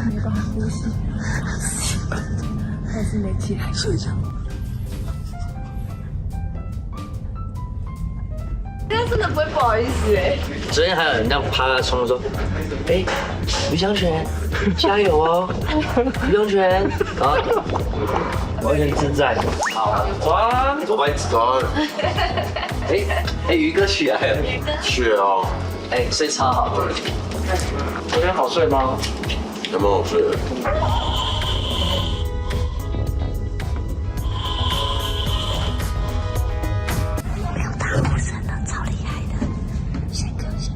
没办法呼吸，还是没起来睡觉。这样真的不会不好意思哎。昨天还有人那样趴在窗户说：“哎，于香泉，加油哦，于香泉。”然后完全自在。好，装，我帮你装。哎，于哥起来了。是哦。哎，睡超好。昨天好睡吗？还蛮好睡的。没有大呼声了，超厉害的。轩哥厉害。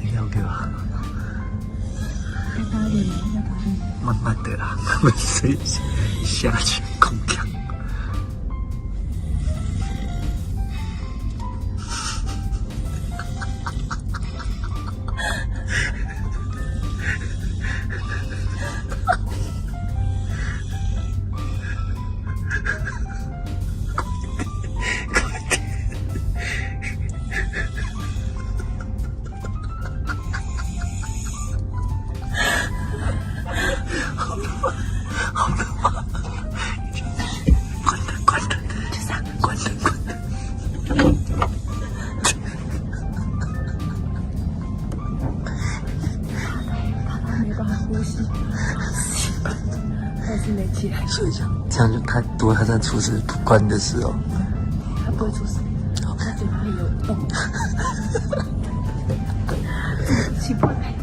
你要给我。要打脸吗？要打脸。慢慢的啦，慢慢睡下去，空调。没办法呼吸，还是没起来睡觉。这样就他如果他在出事不关的时候，他不会出事，他嘴巴里有洞，气不来。